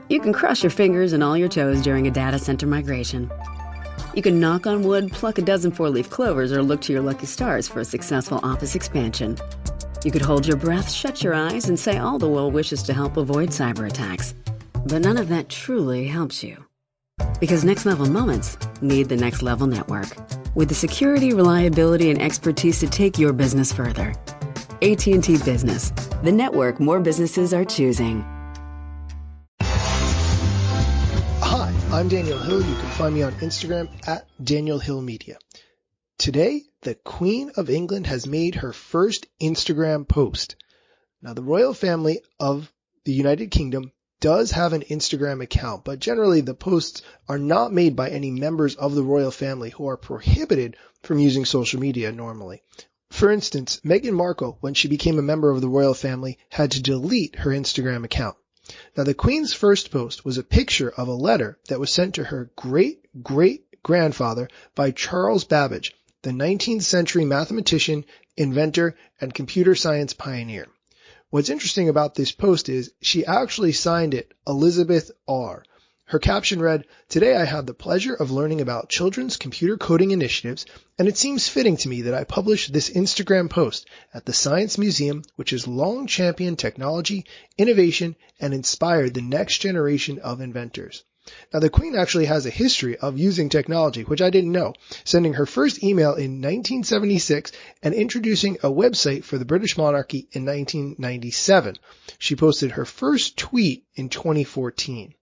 You can cross your fingers and all your toes during a data center migration. You can knock on wood, pluck a dozen four-leaf clovers, or look to your lucky stars for a successful office expansion. You could hold your breath, shut your eyes, and say all the well wishes to help avoid cyber attacks. But none of that truly helps you. Because Next Level Moments need the Next Level Network, with the security, reliability, and expertise to take your business further. AT&T Business, the network more businesses are choosing. Hi, I'm Daniel Hill. You can find me on Instagram at Daniel Hill Media. Today, the Queen of England has made her first Instagram post. Now, the royal family of the United Kingdom does have an Instagram account, but generally the posts are not made by any members of the royal family who are prohibited from using social media normally. For instance, Meghan Markle, when she became a member of the royal family, had to delete her Instagram account. Now, the Queen's first post was a picture of a letter that was sent to her great-great-grandfather by Charles Babbage, the 19th century mathematician, inventor, and computer science pioneer. What's interesting about this post is she actually signed it Elizabeth R. Her caption read, "Today I had the pleasure of learning about children's computer coding initiatives, and it seems fitting to me that I publish this Instagram post at the Science Museum, which has long championed technology, innovation, and inspired the next generation of inventors." Now, the Queen actually has a history of using technology, which I didn't know, sending her first email in 1976 and introducing a website for the British monarchy in 1997. She posted her first tweet in 2014.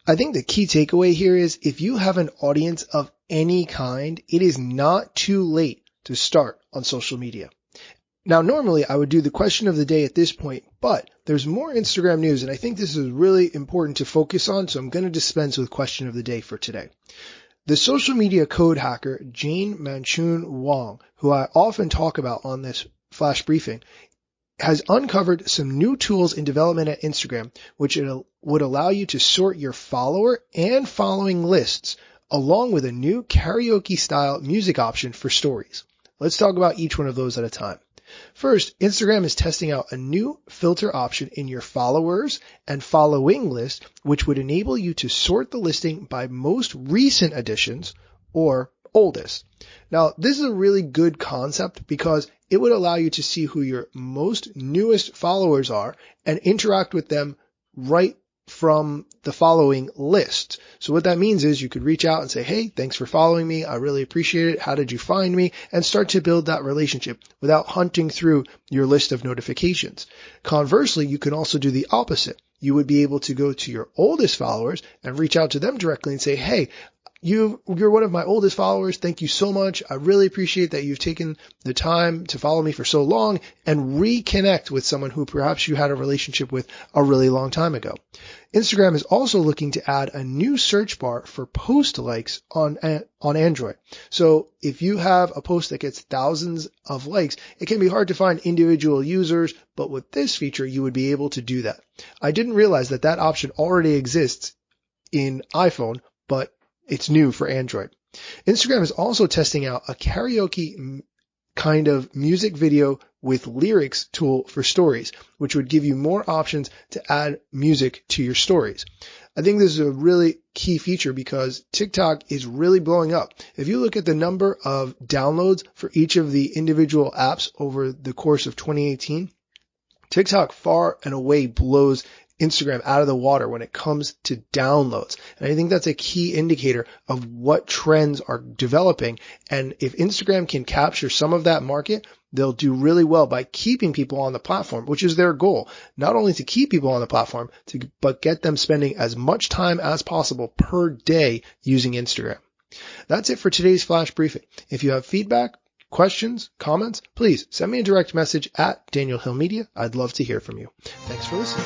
I think the key takeaway here is if you have an audience of any kind, it is not too late to start on social media. Now, normally I would do the question of the day at this point, but there's more Instagram news, and I think this is really important to focus on, so I'm going to dispense with question of the day for today. The social media code hacker Jane Manchun Wong, who I often talk about on this flash briefing, has uncovered some new tools in development at Instagram, which would allow you to sort your follower and following lists, along with a new karaoke-style music option for stories. Let's talk about each one of those at a time. First, Instagram is testing out a new filter option in your followers and following list, which would enable you to sort the listing by most recent additions or oldest. Now, this is a really good concept because it would allow you to see who your most newest followers are and interact with them right from the following list. So what that means is you could reach out and say, "Hey, thanks for following me. I really appreciate it. How did you find me?" and start to build that relationship without hunting through your list of notifications. Conversely, you can also do the opposite. You would be able to go to your oldest followers and reach out to them directly and say, "Hey, you're one of my oldest followers. Thank you so much. I really appreciate that you've taken the time to follow me for so long," and reconnect with someone who perhaps you had a relationship with a really long time ago. Instagram is also looking to add a new search bar for post likes on Android. So if you have a post that gets thousands of likes, it can be hard to find individual users, but with this feature, you would be able to do that. I didn't realize that that option already exists in iPhone, but it's new for Android. Instagram is also testing out a karaoke kind of music video with lyrics tool for stories, which would give you more options to add music to your stories. I think this is a really key feature because TikTok is really blowing up. If you look at the number of downloads for each of the individual apps over the course of 2018, TikTok far and away blows Instagram out of the water when it comes to downloads. And I think that's a key indicator of what trends are developing. And if Instagram can capture some of that market, they'll do really well by keeping people on the platform, which is their goal. Not only to keep people on the platform, but get them spending as much time as possible per day using Instagram. That's it for today's flash briefing. If you have feedback, questions, comments, please send me a direct message at Daniel Hill Media. I'd love to hear from you. Thanks for listening.